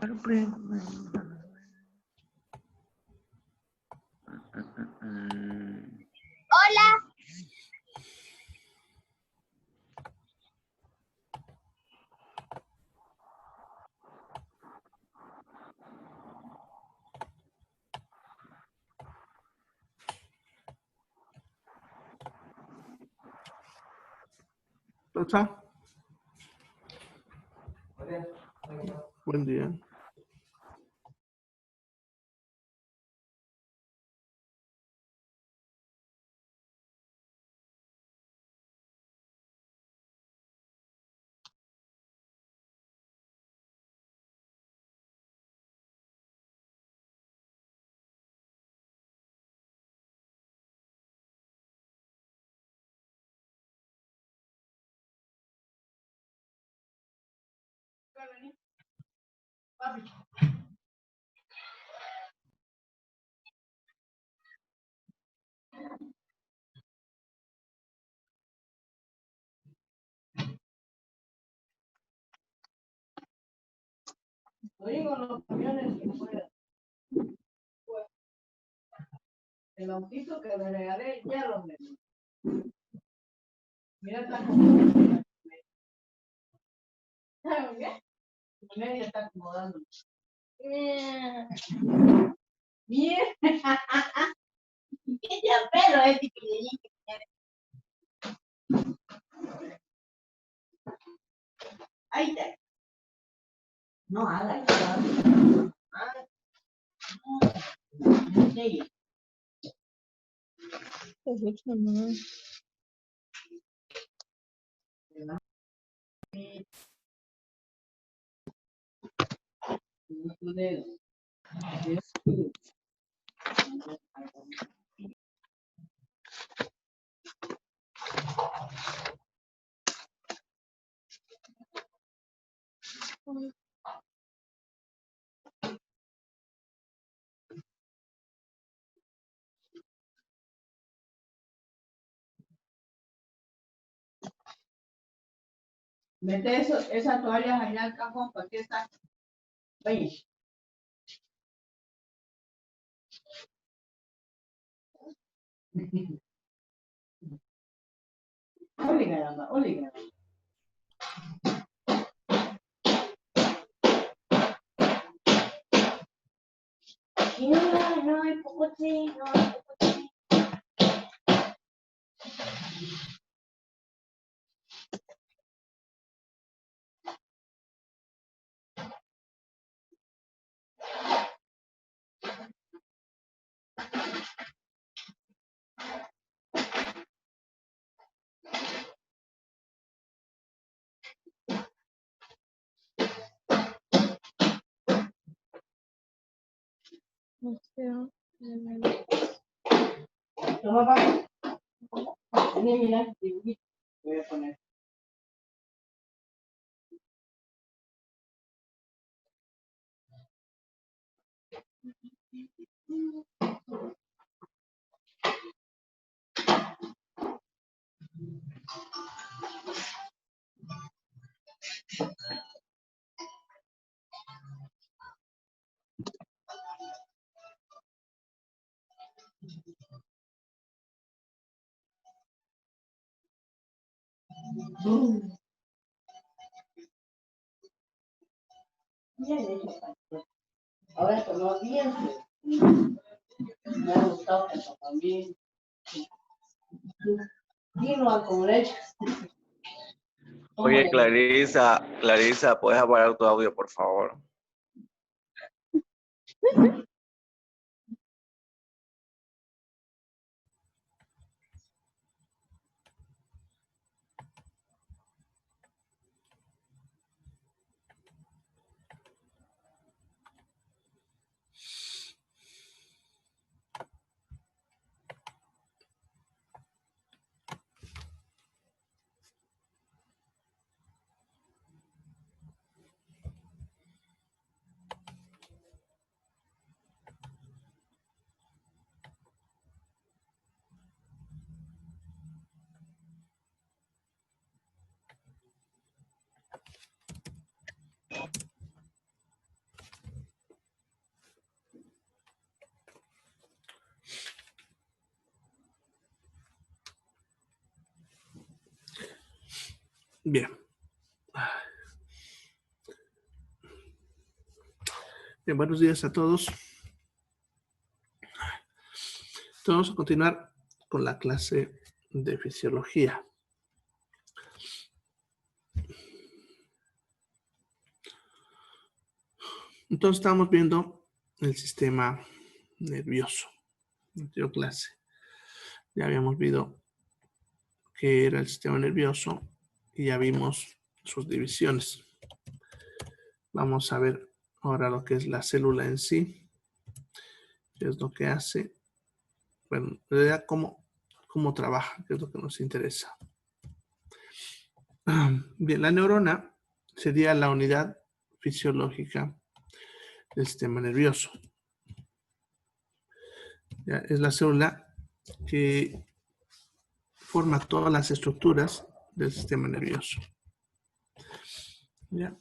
Hola. Rosa. Buen día. Oigo los camiones que fueron. El autito que le regalé ya lo vendí. Mira, está acomodando. ¿Sabes qué? Media está acomodando. Bien. ¿Qué ya pelo es que le dije? Ahí está. No haga eso. Sí. Tu dedo. Mete eso, esas toallas allá al cajón, ¿para qué está? Veis. Ole, caramba, ole, caramba. No hay popote, no hay popote. Toma, papá. Mira, dibujito. Voy a poner. Bien hecho. Ahora tomó bien. Me ha gustado eso también. Vino con leche. Oye, Clarisa, Clarisa, ¿puedes apagar tu audio, por favor? Bien. Bien, buenos días a todos. Vamos a continuar con la clase de fisiología. Entonces estamos viendo el sistema nervioso. En la anterior clase ya habíamos visto qué era el sistema nervioso y ya vimos sus divisiones. Vamos a ver ahora lo que es la célula en sí, qué es lo que hace, bueno, en realidad cómo trabaja, qué es lo que nos interesa. Bien, la neurona sería la unidad fisiológica del sistema nervioso. Ya, es la célula que forma todas las estructuras del sistema nervioso. ¿Ya?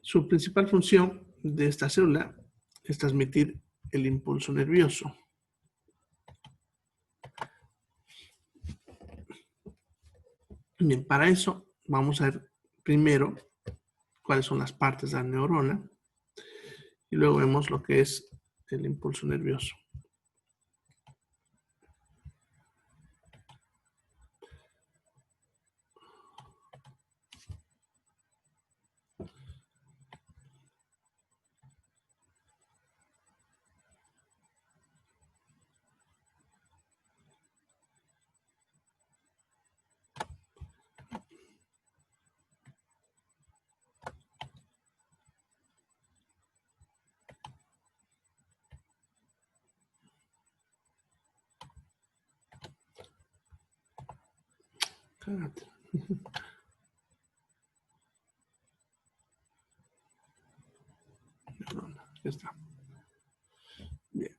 Su principal función de esta célula es transmitir el impulso nervioso. Bien, para eso vamos a ver primero cuáles son las partes de la neurona y luego vemos lo que es el impulso nervioso. Cállate. Neurona, ya está. Bien.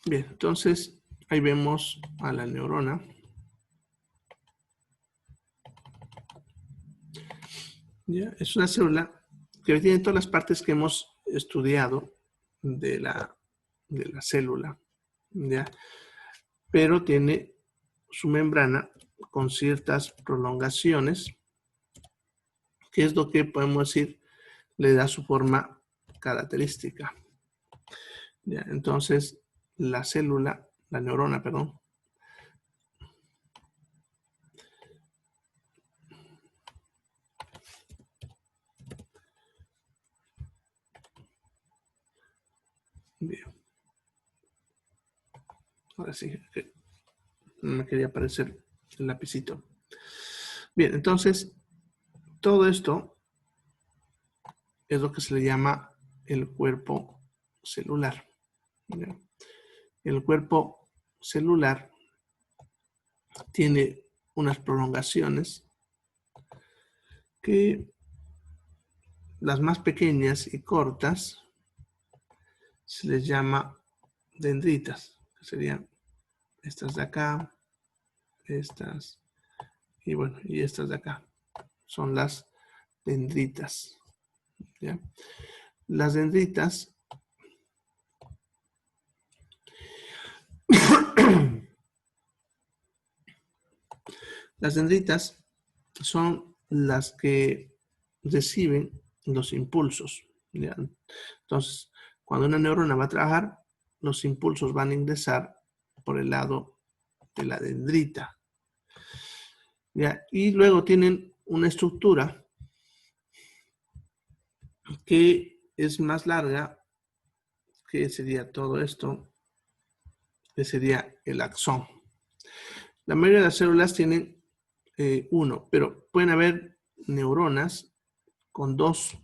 Bien, entonces ahí vemos a la neurona. ¿Ya? Es una célula que tiene todas las partes que hemos estudiado de la célula, ¿ya? Pero tiene su membrana con ciertas prolongaciones, que es lo que podemos decir le da su forma característica. ¿Ya? Entonces, la célula, la neurona, perdón, bien. Ahora sí, no me quería aparecer el lapicito. Bien, entonces, todo esto es lo que se le llama el cuerpo celular. ¿Ya? El cuerpo celular tiene unas prolongaciones que las más pequeñas y cortas se les llama dendritas, que serían estas de acá, estas, y bueno, y estas de acá. Son las dendritas. ¿Ya? Las dendritas las dendritas son las que reciben los impulsos. ¿Ya? Entonces, cuando una neurona va a trabajar, los impulsos van a ingresar por el lado de la dendrita. ¿Ya? Y luego tienen una estructura que es más larga, que sería todo esto, que sería el axón. La mayoría de las células tienen uno, pero pueden haber neuronas con dos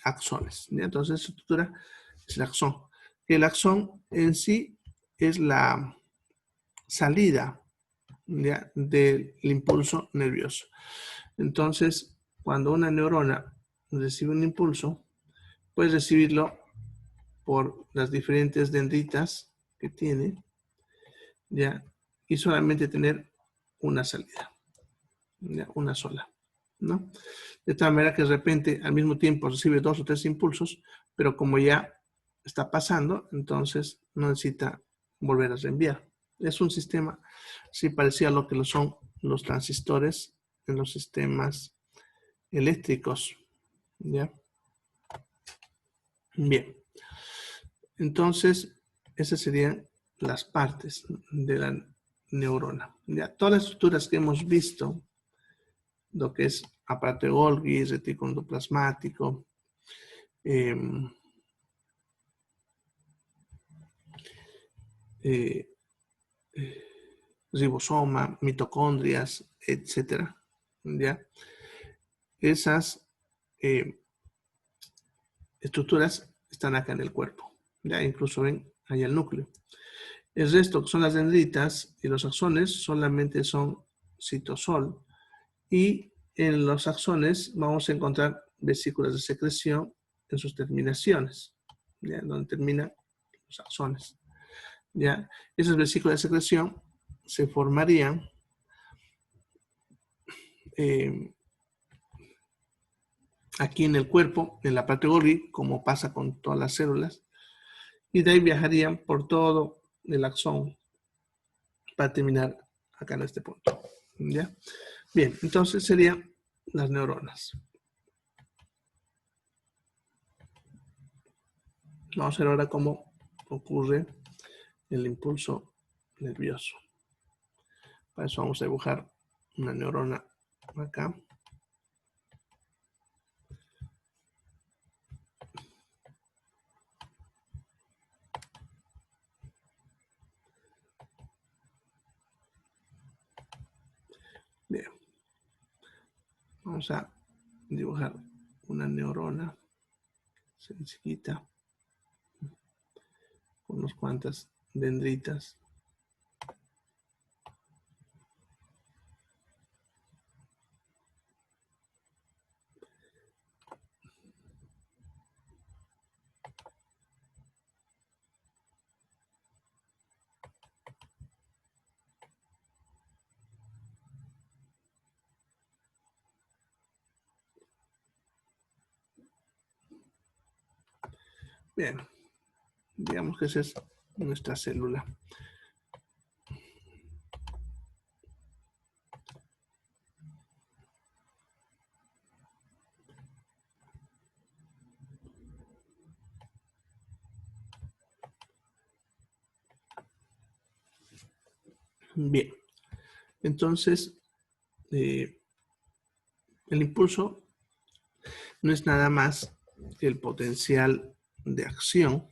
axones. ¿Ya? Entonces, esta estructura es el axón. El axón en sí es la salida, ¿ya?, del impulso nervioso. Entonces, cuando una neurona recibe un impulso, puede recibirlo por las diferentes dendritas que tiene, ¿ya?, y solamente tener una salida, ¿ya?, una sola, ¿no? De tal manera que de repente al mismo tiempo recibe dos o tres impulsos, pero como ya está pasando, entonces no necesita volver a reenviar. Es un sistema así parecido a lo que lo son los transistores en los sistemas eléctricos. ¿Ya? Bien. Entonces, esas serían las partes de la neurona. ¿Ya? Todas las estructuras que hemos visto, lo que es aparato de Golgi, retículo endoplasmático, ribosoma, mitocondrias, etcétera. ¿Ya? Esas estructuras están acá en el cuerpo. ¿Ya? Incluso ven ahí el núcleo. El resto, que son las dendritas y los axones, solamente son citosol. Y en los axones vamos a encontrar vesículas de secreción en sus terminaciones, ¿ya? Donde terminan los axones. ¿Ya? Esas vesículas de secreción se formarían aquí en el cuerpo, en la parte Golgi, como pasa con todas las células, y de ahí viajarían por todo el axón para terminar acá en este punto. ¿Ya? Bien, entonces serían las neuronas. Vamos a ver ahora cómo ocurre el impulso nervioso. Para eso vamos a dibujar una neurona acá. Bien. Vamos a dibujar una neurona sencillita con unas cuantas dendritas. Bien, digamos que esa es nuestra célula. Bien, entonces el impulso no es nada más que el potencial de acción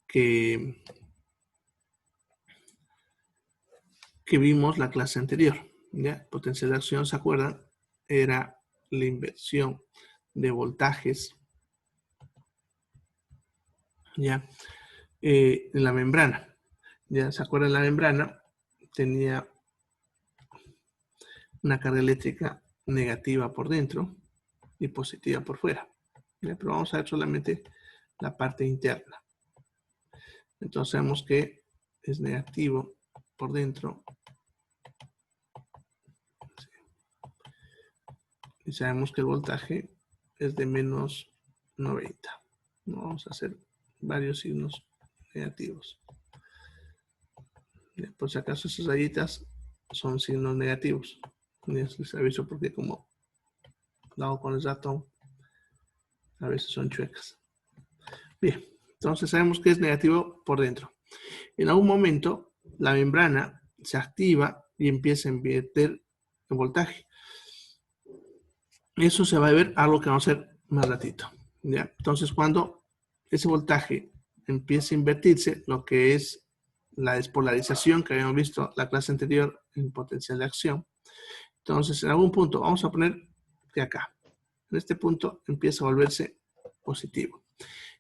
que vimos la clase anterior. ¿Ya? Potencial de acción, ¿se acuerdan? Era la inversión de voltajes, ¿ya? En la membrana. ¿Ya? ¿Se acuerdan? La membrana tenía una carga eléctrica negativa por dentro y positiva por fuera. ¿Ya? Pero vamos a ver solamente la parte interna. Entonces sabemos que es negativo por dentro. Y sabemos que el voltaje es de menos 90. Vamos a hacer varios signos negativos. Por si acaso esas rayitas son signos negativos. Les aviso porque como lo hago con el ratón, a veces son chuecas. Bien, entonces sabemos que es negativo por dentro. En algún momento la membrana se activa y empieza a invertir el voltaje. Eso se va a ver algo que vamos a ver más ratito. ¿Ya? Entonces cuando ese voltaje empieza a invertirse, lo que es la despolarización que habíamos visto la clase anterior en potencial de acción. Entonces, en algún punto, vamos a poner de acá. En este punto empieza a volverse positivo.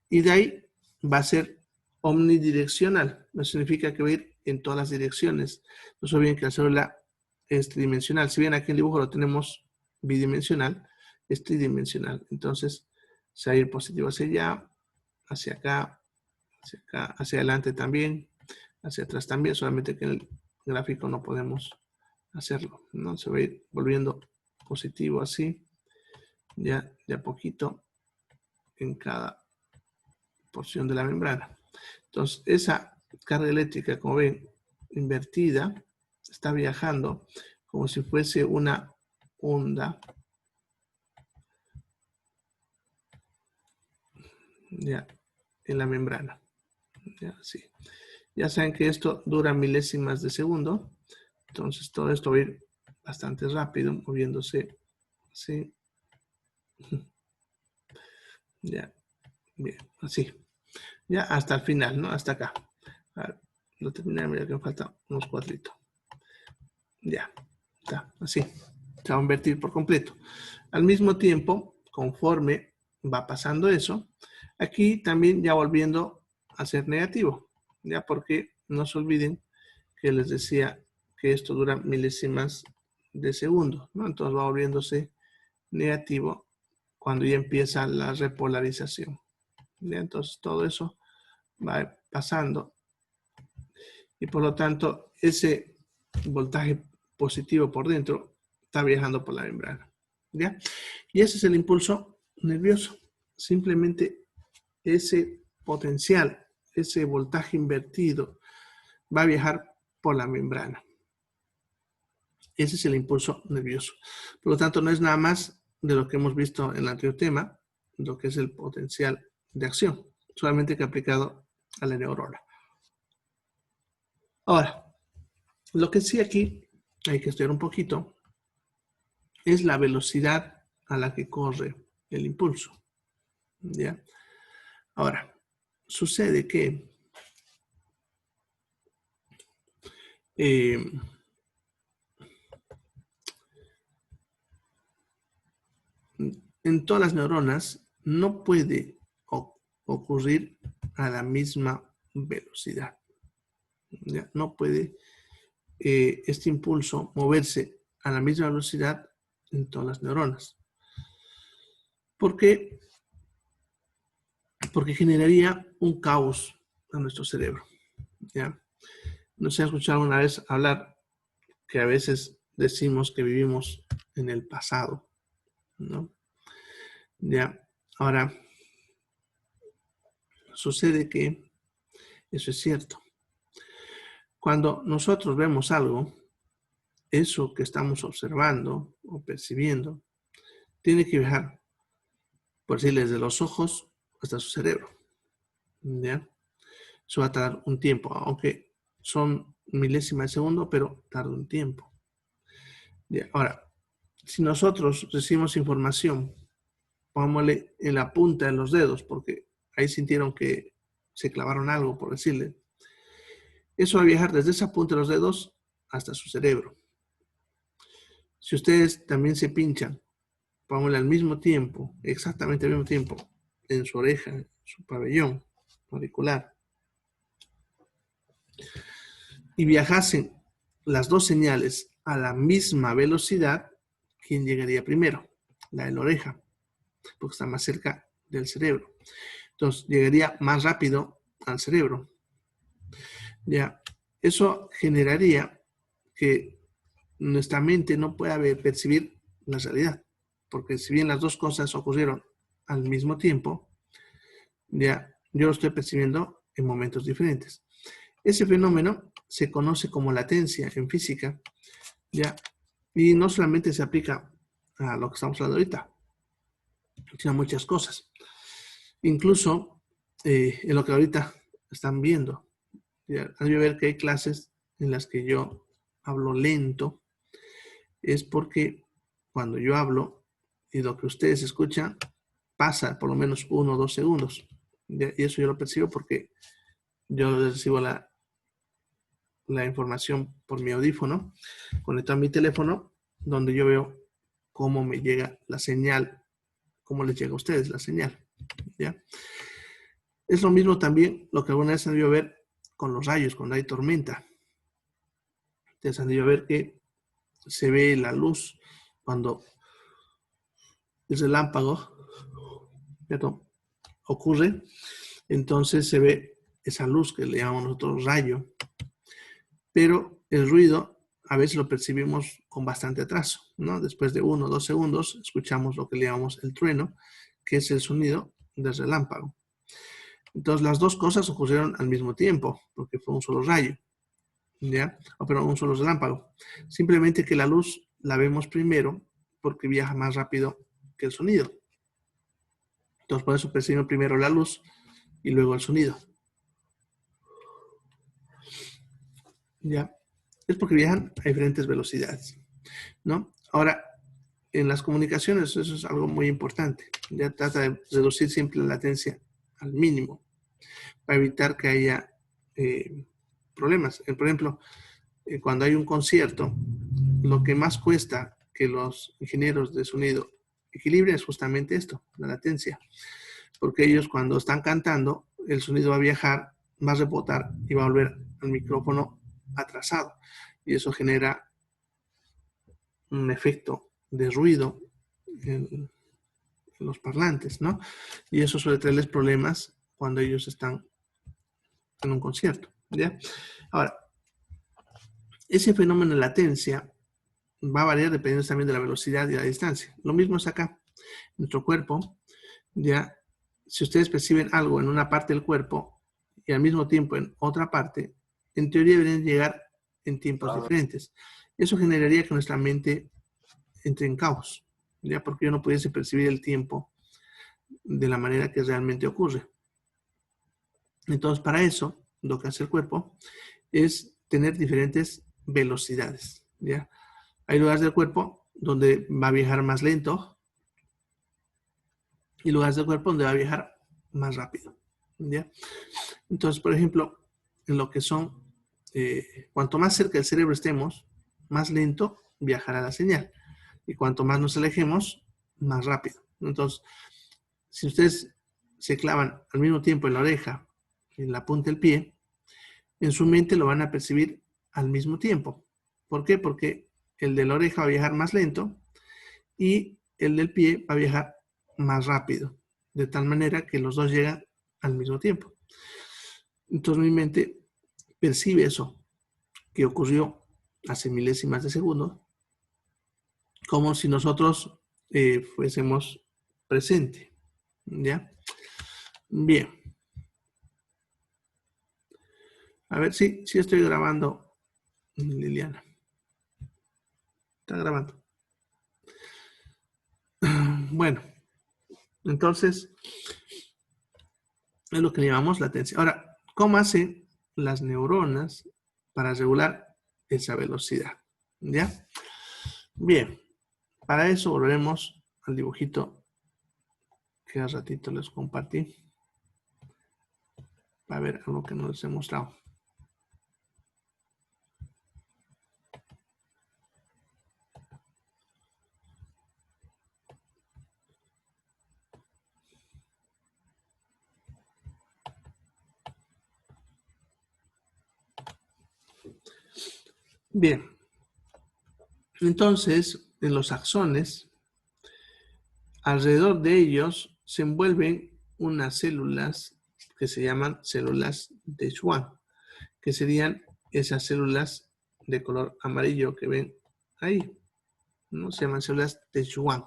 Y de ahí va a ser omnidireccional. Eso significa que va a ir en todas las direcciones. No se olviden que la célula es tridimensional. Si bien aquí en el dibujo lo tenemos bidimensional, es tridimensional. Entonces, se va a ir positivo hacia allá, hacia acá, hacia adelante también, hacia atrás también, solamente que en el gráfico no podemos hacerlo, ¿no? Se va a ir volviendo positivo así, ya de a poquito en cada porción de la membrana. Entonces, esa carga eléctrica, como ven, invertida, está viajando como si fuese una onda, ya, en la membrana. Ya, así. Ya saben que esto dura milésimas de segundo. Entonces, todo esto va a ir bastante rápido, moviéndose así. Ya, bien, así. Ya hasta el final, ¿no? Hasta acá. A ver, lo terminé, mira que me faltan unos cuadritos. Ya, está, así. Se va a invertir por completo. Al mismo tiempo, conforme va pasando eso, aquí también ya volviendo a ser negativo. Ya, porque no se olviden que les decía que esto dura milésimas de segundo, ¿no? Entonces va volviéndose negativo cuando ya empieza la repolarización. ¿Ya? Entonces todo eso va pasando y por lo tanto ese voltaje positivo por dentro está viajando por la membrana. ¿Ya? Y ese es el impulso nervioso. Simplemente ese potencial, ese voltaje invertido va a viajar por la membrana. Ese es el impulso nervioso. Por lo tanto, no es nada más de lo que hemos visto en el anterior tema, lo que es el potencial de acción, solamente que aplicado a la neurona. Ahora, lo que sí aquí hay que estudiar un poquito es la velocidad a la que corre el impulso. ¿Ya? Ahora, sucede que en todas las neuronas no puede ocurrir a la misma velocidad. ¿Ya? No puede este impulso moverse a la misma velocidad en todas las neuronas. ¿Por qué? Porque generaría un caos a nuestro cerebro. ¿Ya? No se ha escuchado una vez hablar que a veces decimos que vivimos en el pasado, ¿no? Ya, ahora, sucede que eso es cierto. Cuando nosotros vemos algo, eso que estamos observando o percibiendo, tiene que viajar, por decirlo, desde los ojos hasta su cerebro. ¿Ya? Eso va a tardar un tiempo, aunque son milésimas de segundo, pero tarda un tiempo. ¿Ya? Ahora, si nosotros recibimos información, pongámosle en la punta de los dedos, porque ahí sintieron que se clavaron algo, por decirle, eso va a viajar desde esa punta de los dedos hasta su cerebro. Si ustedes también se pinchan, pongámosle al mismo tiempo, exactamente al mismo tiempo, en su oreja, en su pabellón auricular, y viajasen las dos señales a la misma velocidad, ¿quién llegaría primero? La de la oreja, porque está más cerca del cerebro. Entonces, llegaría más rápido al cerebro. Ya, eso generaría que nuestra mente no pueda percibir la realidad, porque si bien las dos cosas ocurrieron al mismo tiempo, ya yo lo estoy percibiendo en momentos diferentes. Ese fenómeno se conoce como latencia en física, ya, y no solamente se aplica a lo que estamos hablando ahorita, sino a muchas cosas. Incluso en lo que ahorita están viendo. Ya, han de ver que hay clases en las que yo hablo lento, es porque cuando yo hablo y lo que ustedes escuchan pasa por lo menos 1 o 2 segundos. ¿Ya? Y eso yo lo percibo porque yo recibo la información por mi audífono, conectado a mi teléfono, donde yo veo cómo me llega la señal, cómo les llega a ustedes la señal. ¿Ya? Es lo mismo también lo que alguna vez han debido ver con los rayos, cuando hay tormenta. Ustedes han debido ver que se ve la luz cuando el relámpago ocurre, entonces se ve esa luz que le llamamos nosotros rayo, pero el ruido a veces lo percibimos con bastante atraso, ¿no? Después de 1 o 2 segundos escuchamos lo que le llamamos el trueno, que es el sonido del relámpago. Entonces, las dos cosas ocurrieron al mismo tiempo, porque fue un solo rayo, ¿ya? Pero un solo relámpago. Simplemente que la luz la vemos primero porque viaja más rápido que el sonido. Entonces, por eso percibimos primero la luz y luego el sonido. ¿Ya? Es porque viajan a diferentes velocidades, ¿no? Ahora, en las comunicaciones eso es algo muy importante. Ya trata de reducir siempre la latencia al mínimo para evitar que haya problemas. Por ejemplo, cuando hay un concierto, lo que más cuesta que los ingenieros de sonido equilibren es justamente esto, la latencia. Porque ellos cuando están cantando, el sonido va a viajar, va a rebotar y va a volver al micrófono atrasado. Y eso genera un efecto de ruido en los parlantes, ¿no? Y eso suele traerles problemas cuando ellos están en un concierto, ¿ya? Ahora, ese fenómeno de latencia va a variar dependiendo también de la velocidad y la distancia. Lo mismo es acá. Nuestro cuerpo, ya, si ustedes perciben algo en una parte del cuerpo y al mismo tiempo en otra parte, en teoría deberían llegar en tiempos diferentes. Eso generaría que nuestra mente entre en caos, ya, porque yo no pudiese percibir el tiempo de la manera que realmente ocurre. Entonces, para eso, lo que hace el cuerpo es tener diferentes velocidades, ¿ya? Hay lugares del cuerpo donde va a viajar más lento y lugares del cuerpo donde va a viajar más rápido, ¿ya? Entonces, por ejemplo, en lo que son, cuanto más cerca del cerebro estemos, más lento viajará la señal. Y cuanto más nos alejemos, más rápido. Entonces, si ustedes se clavan al mismo tiempo en la oreja y en la punta del pie, en su mente lo van a percibir al mismo tiempo. ¿Por qué? Porque el de la oreja va a viajar más lento y el del pie va a viajar más rápido, de tal manera que los dos llegan al mismo tiempo. Entonces mi mente percibe eso que ocurrió hace milésimas de segundo, como si nosotros fuésemos presente, ¿ya? Bien. A ver, sí estoy grabando, Liliana. Está grabando. Bueno, entonces, es lo que llamamos latencia. Ahora, ¿cómo hacen las neuronas para regular esa velocidad? ¿Ya? Bien, para eso volveremos al dibujito que hace ratito les compartí. Para ver algo que no les he mostrado. Bien, entonces en los axones, alrededor de ellos se envuelven unas células que se llaman células de Schwann, que serían esas células de color amarillo que ven ahí, ¿no? Se llaman células de Schwann.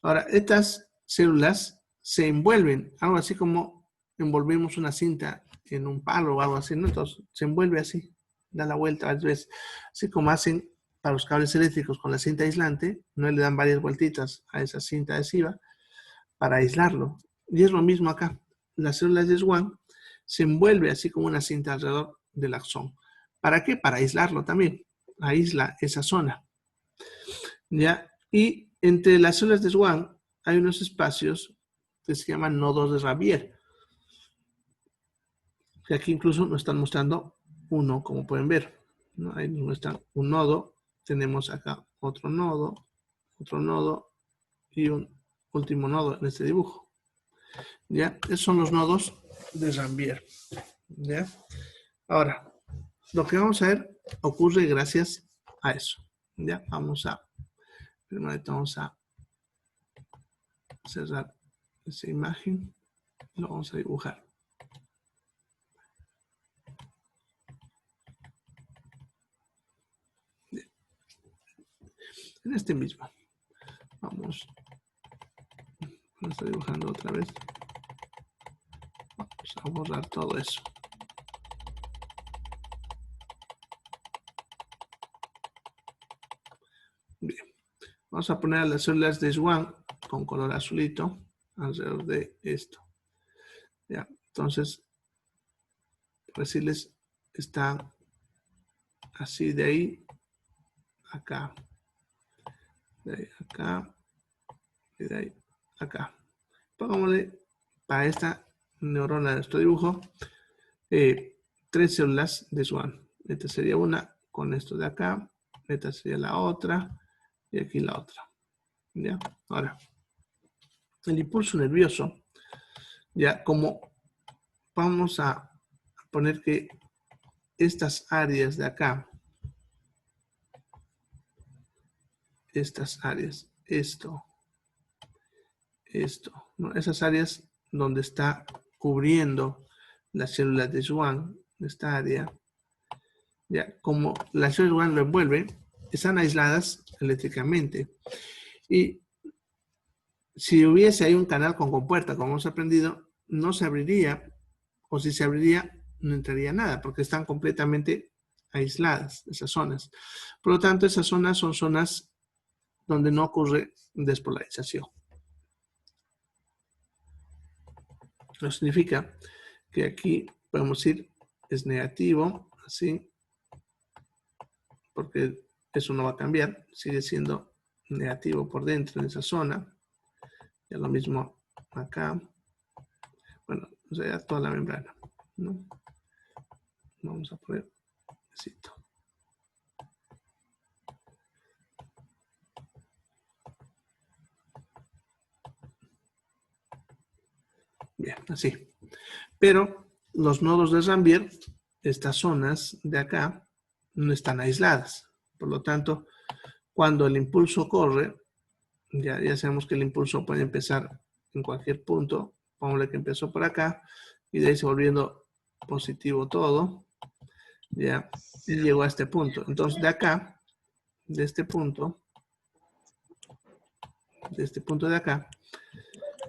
Ahora, estas células se envuelven, algo así como envolvemos una cinta en un palo o algo así, ¿no? Entonces se envuelve así, da la vuelta varias veces, así como hacen para los cables eléctricos con la cinta aislante, no le dan varias vueltitas a esa cinta adhesiva para aislarlo. Y es lo mismo acá, las células de Schwann se envuelve así como una cinta alrededor del axón. ¿Para qué? Para aislarlo también, aísla esa zona. ¿Ya? Y entre las células de Schwann hay unos espacios que se llaman nodos de Rabier. Que aquí incluso nos están mostrando uno, como pueden ver, ¿no? Ahí nos muestran un nodo. Tenemos acá otro nodo y un último nodo en este dibujo. ¿Ya? Esos son los nodos de Rabier. ¿Ya? Ahora, lo que vamos a ver ocurre gracias a eso. ¿Ya? Primero vamos a cerrar esa imagen. Lo vamos a dibujar. Bien. En este mismo. Vamos a estar dibujando otra vez. a borrar todo eso. Bien. Vamos a poner las células de Schwann con color azulito alrededor de esto. Ya, entonces, decirles, está así de ahí acá. De ahí acá. Y de ahí acá. Pongámosle para esta neurona de nuestro dibujo 3 células de Schwann. Esta sería una con esto de acá. Esta sería la otra. Y aquí la otra. ¿Ya? Ahora, el impulso nervioso, ya como vamos a poner que estas áreas de acá, estas áreas, esto, ¿no? Esas áreas donde está cubriendo las células de Schwann, esta área, ya como la célula de Schwann lo envuelve, están aisladas eléctricamente. Y si hubiese ahí un canal con compuerta, como hemos aprendido, no se abriría, o si se abriría, no entraría nada, porque están completamente aisladas esas zonas. Por lo tanto, esas zonas son zonas donde no ocurre despolarización. Eso significa que aquí podemos decir es negativo, así, porque eso no va a cambiar, sigue siendo negativo por dentro en esa zona. Ya lo mismo acá. Bueno, o sea, toda la membrana, ¿no? Vamos a poner besito. Bien, así. Pero los nodos de Rambier, estas zonas de acá, no están aisladas. Por lo tanto, cuando el impulso corre, ya sabemos que el impulso puede empezar en cualquier punto. Pongámosle que empezó por acá y de ahí se volviendo positivo todo. Ya, y llegó a este punto. Entonces, de acá, de este punto de acá,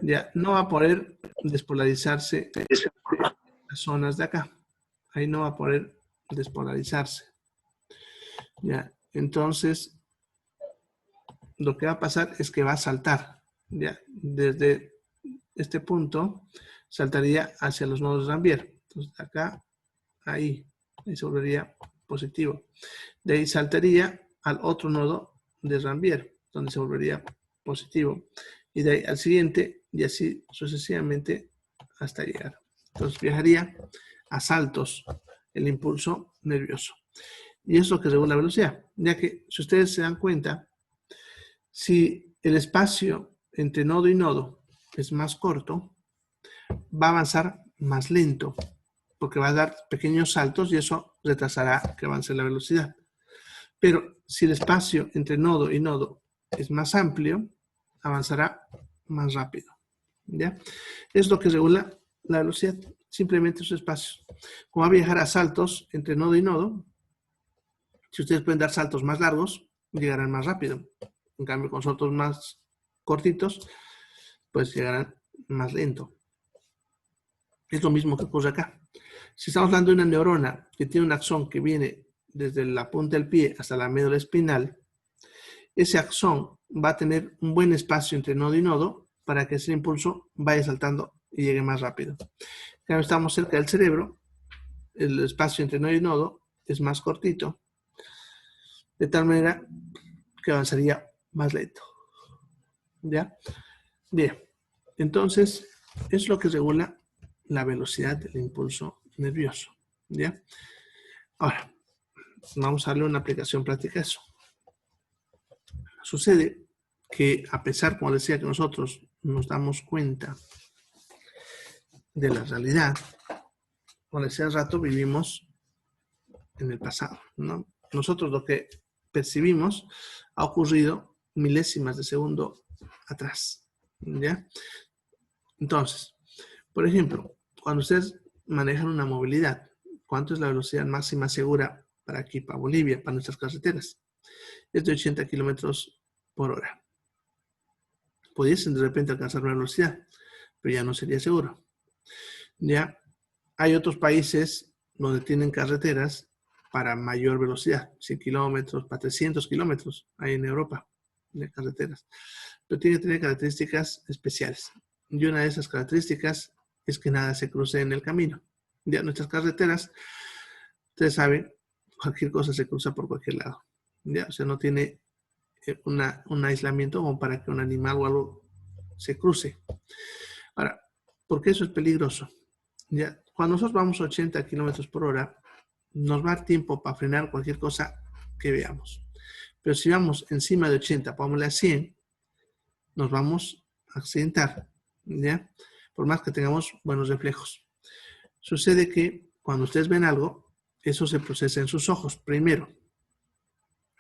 ya no va a poder despolarizarse las zonas de acá. Ahí no va a poder despolarizarse. Ya, entonces, lo que va a pasar es que va a saltar. Ya, desde este punto, saltaría hacia los nodos de Rambier. Entonces, de acá, ahí se volvería positivo. De ahí saltaría al otro nodo de Rambier, donde se volvería positivo. Y de ahí al siguiente, y así sucesivamente hasta llegar. Entonces viajaría a saltos el impulso nervioso. Y eso es lo que regula la velocidad. Ya que, si ustedes se dan cuenta, si el espacio entre nodo y nodo es más corto, va a avanzar más lento, porque va a dar pequeños saltos y eso retrasará que avance la velocidad. Pero si el espacio entre nodo y nodo es más amplio, avanzará más rápido. ¿Ya? Es lo que regula la velocidad, simplemente su espacio. Como va a viajar a saltos entre nodo y nodo, si ustedes pueden dar saltos más largos, llegarán más rápido. En cambio, con saltos más cortitos, pues llegarán más lento. Es lo mismo que ocurre acá. Si estamos hablando de una neurona que tiene un axón que viene desde la punta del pie hasta la médula espinal, ese axón va a tener un buen espacio entre nodo y nodo para que ese impulso vaya saltando y llegue más rápido. Cuando estamos cerca del cerebro, el espacio entre nodo y nodo es más cortito, de tal manera que avanzaría más lento. ¿Ya? Bien. Entonces, es lo que regula la velocidad del impulso nervioso. ¿Ya? Ahora, vamos a darle una aplicación práctica a eso. Sucede que a pesar, como decía, que nosotros nos damos cuenta de la realidad, como decía hace rato, vivimos en el pasado, ¿no? Nosotros lo que percibimos ha ocurrido milésimas de segundo atrás, ¿ya? Entonces, por ejemplo, cuando ustedes manejan una movilidad, ¿cuánto es la velocidad máxima segura para aquí, para Bolivia, para nuestras carreteras? Es de 80 kilómetros por hora. Pudiesen de repente alcanzar una velocidad, pero ya no sería seguro. ¿Ya? hay otros países donde tienen carreteras para mayor velocidad, 100 kilómetros, para 300 kilómetros, hay en Europa de carreteras. Pero tiene que tener características especiales. Y una de esas características es que nada se cruce en el camino. Ya nuestras carreteras, ustedes saben, cualquier cosa se cruza por cualquier lado. ¿Ya? O sea, no tiene un aislamiento como para que un animal o algo se cruce. Ahora, ¿por qué eso es peligroso? ¿Ya? Cuando nosotros vamos a 80 kilómetros por hora, nos va a dar tiempo para frenar cualquier cosa que veamos. Pero si vamos encima de 80, pongámosle a 100, nos vamos a accidentar, ¿ya? Por más que tengamos buenos reflejos. Sucede que cuando ustedes ven algo, eso se procesa en sus ojos. Primero,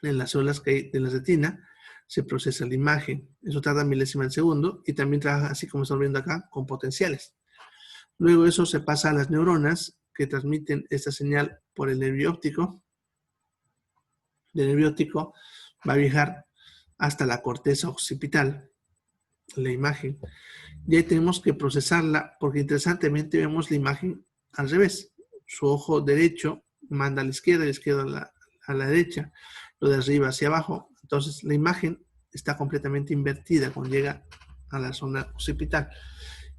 en las células que hay de la retina, se procesa la imagen. Eso tarda milésimas de segundo y también trabaja, así como estamos viendo acá, con potenciales. Luego eso se pasa a las neuronas que transmiten esta señal por el nervio óptico. El nervio óptico va a viajar hasta la corteza occipital, la imagen. Y ahí tenemos que procesarla porque interesantemente vemos la imagen al revés. Su ojo derecho manda a la izquierda a la derecha, lo de arriba hacia abajo. Entonces la imagen está completamente invertida cuando llega a la zona occipital.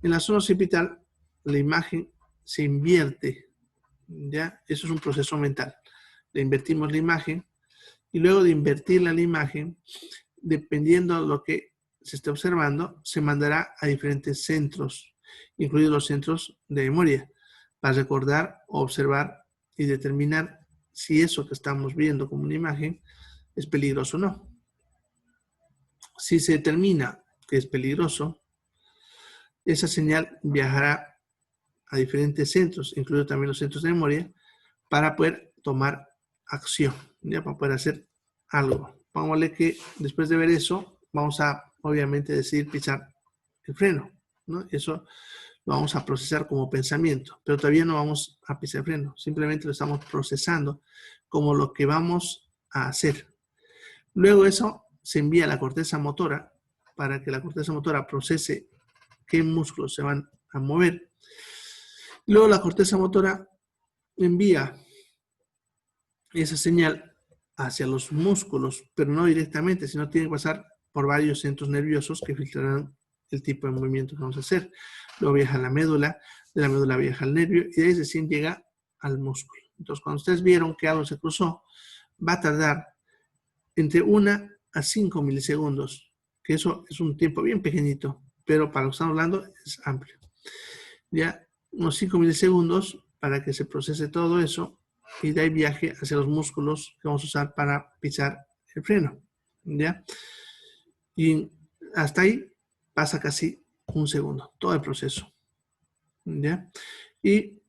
En la zona occipital la imagen se invierte, ¿ya? Eso es un proceso mental. Le invertimos la imagen y luego de invertirla la imagen, dependiendo de lo que se esté observando, se mandará a diferentes centros, incluidos los centros de memoria, para recordar, observar y determinar si eso que estamos viendo como una imagen es peligroso o no. Si se determina que es peligroso, esa señal viajará a diferentes centros, incluidos también los centros de memoria, para poder tomar acción, ¿ya? Para poder hacer algo. Pongámosle que después de ver eso, vamos a, obviamente, decidir pisar el freno, ¿no? Eso lo vamos a procesar como pensamiento, pero todavía no vamos a pisar el freno, simplemente lo estamos procesando como lo que vamos a hacer. Luego eso se envía a la corteza motora para que la corteza motora procese qué músculos se van a mover. Luego la corteza motora envía esa señal hacia los músculos, pero no directamente, sino tiene que pasar por varios centros nerviosos que filtrarán el tipo de movimiento que vamos a hacer. Luego viaja a la médula, de la médula viaja al nervio y de ahí recién llega al músculo. Entonces, cuando ustedes vieron que algo se cruzó, va a tardar entre 1 a 5 milisegundos, que eso es un tiempo bien pequeñito, pero para lo que estamos hablando es amplio. Ya unos 5 milisegundos para que se procese todo eso y de ahí viaje hacia los músculos que vamos a usar para pisar el freno, ¿ya? Y hasta ahí pasa casi un segundo, todo el proceso, ¿ya? Y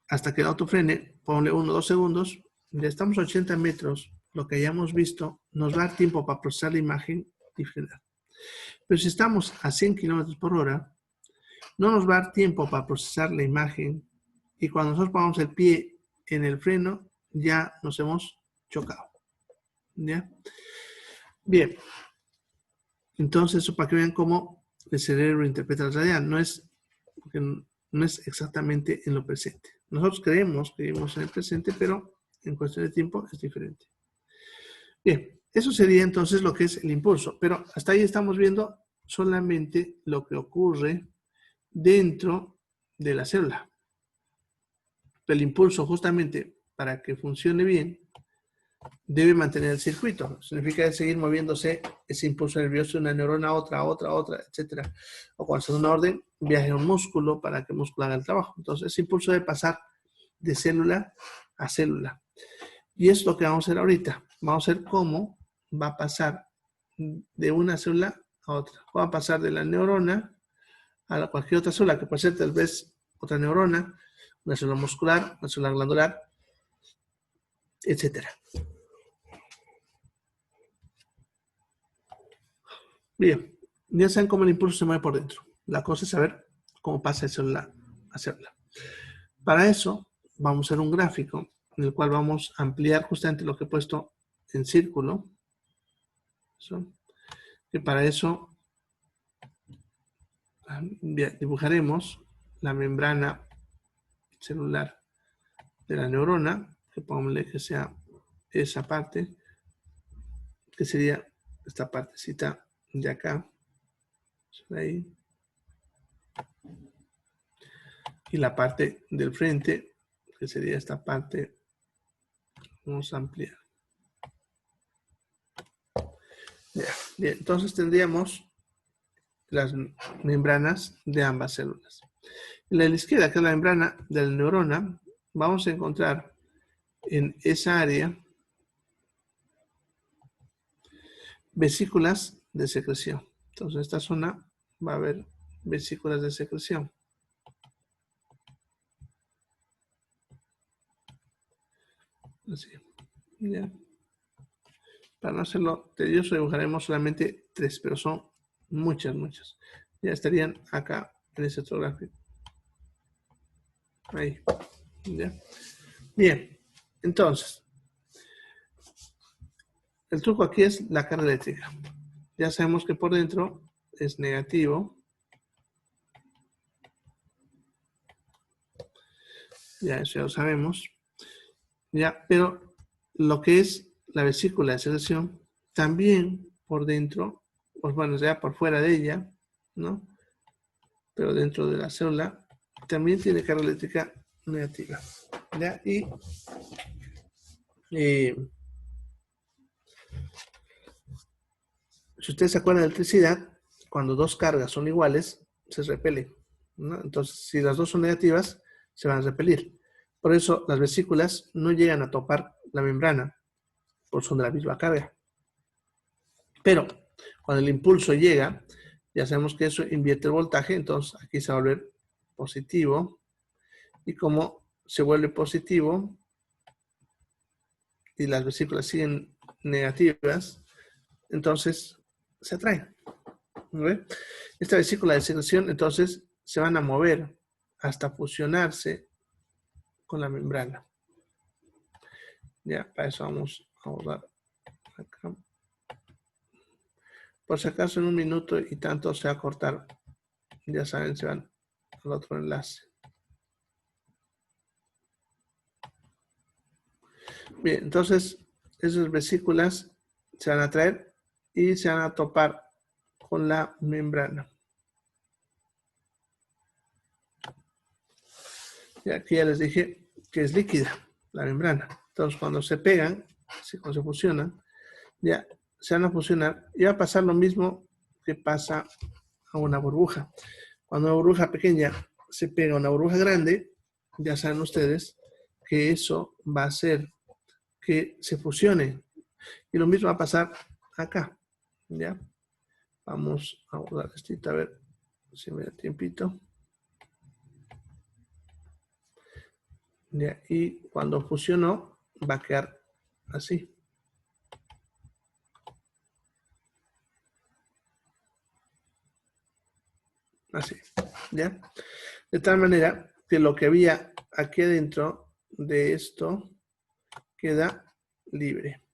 hasta que el auto frene, ponle 1 o 2 segundos, ya estamos a 80 metros, lo que hayamos visto nos va a dar tiempo para procesar la imagen y frenar. Pero si estamos a 100 kilómetros por hora, no nos va a dar tiempo para procesar la imagen y cuando nosotros pongamos el pie en el freno, ya nos hemos chocado. ¿Ya? Bien. Entonces, eso para que vean cómo el cerebro interpreta la realidad. No es exactamente en lo presente. Nosotros creemos que vivimos en el presente, pero en cuestión de tiempo es diferente. Bien, eso sería entonces lo que es el impulso. Pero hasta ahí estamos viendo solamente lo que ocurre dentro de la célula. El impulso, justamente para que funcione bien, debe mantener el circuito. Significa seguir moviéndose ese impulso nervioso de una neurona a otra, etc. O cuando se da una orden, viaja a un músculo para que el músculo haga el trabajo. Entonces, ese impulso debe pasar de célula a célula. Y es lo que vamos a hacer ahorita. Vamos a ver cómo va a pasar de una célula a otra. Va a pasar de la neurona a cualquier otra célula, que puede ser tal vez otra neurona, una célula muscular, una célula glandular, etc. Bien, ya saben cómo el impulso se mueve por dentro. La cosa es saber cómo pasa de célula a célula. Para eso, vamos a hacer un gráfico en el cual vamos a ampliar justamente lo que he puesto en círculo. Y para eso dibujaremos la membrana celular de la neurona, que pongámosle que sea esa parte, que sería esta partecita de acá, ahí, y la parte del frente, que sería esta parte. Vamos a ampliar. Ya, bien, entonces tendríamos las membranas de ambas células. En la de la izquierda, que es la membrana de la neurona, vamos a encontrar en esa área vesículas de secreción. Entonces, en esta zona va a haber vesículas de secreción. Así. Ya. Para no hacerlo tedioso, dibujaremos solamente 3, pero son muchas. Ya estarían acá en ese otro gráfico. Ahí. ¿Ya? Bien. Entonces, el truco aquí es la carga eléctrica. Ya sabemos que por dentro es negativo. Ya eso ya lo sabemos. Ya, pero lo que es la vesícula de secreción, también por dentro, pues bueno, ya por fuera de ella, ¿no? Pero dentro de la célula, también tiene carga eléctrica negativa. ¿Ya? Y si ustedes se acuerdan de electricidad, cuando dos cargas son iguales, se repelen, ¿no? Entonces, si las dos son negativas, se van a repelir. Por eso, las vesículas no llegan a topar la membrana, por son de la misma carga. Pero, cuando el impulso llega, ya sabemos que eso invierte el voltaje, entonces aquí se va a volver positivo. Y como se vuelve positivo y las vesículas siguen negativas, entonces se atraen. ¿Ve? Esta vesícula de secreción, entonces, se van a mover hasta fusionarse con la membrana. Ya, para eso vamos a borrar acá. Por si acaso en 1 minuto y tanto se va a cortar. Ya saben, se van al otro enlace. Bien, entonces, esas vesículas se van a traer y se van a topar con la membrana. Y aquí ya les dije que es líquida la membrana. Entonces, cuando se pegan, cuando se fusionan, ya se van a fusionar y va a pasar lo mismo que pasa a una burbuja. Cuando una burbuja pequeña se pega a una burbuja grande, ya saben ustedes que eso va a hacer que se fusione. Y lo mismo va a pasar acá. ¿Ya? Vamos a borrar esto, a ver si me da tiempito. ¿Ya? Y cuando fusionó, va a quedar así. Así. ¿Ya? De tal manera que lo que había aquí adentro de esto queda libre,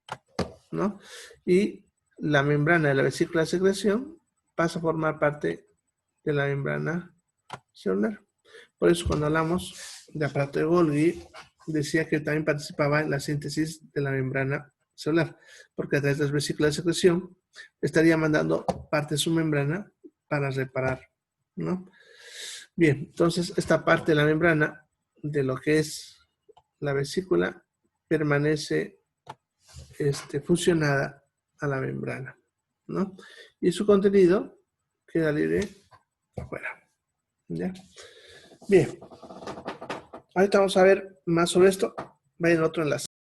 ¿no? Y la membrana de la vesícula de secreción pasa a formar parte de la membrana celular. Por eso cuando hablamos de aparato de Golgi, decía que también participaba en la síntesis de la membrana celular, porque a través de las vesículas de secreción estaría mandando parte de su membrana para reparar, ¿no? Bien, entonces esta parte de la membrana de lo que es la vesícula permanece fusionada a la membrana, ¿no? Y su contenido queda libre afuera. ¿Ya? Bien. Ahorita vamos a ver más sobre esto. Vayan a otro enlace.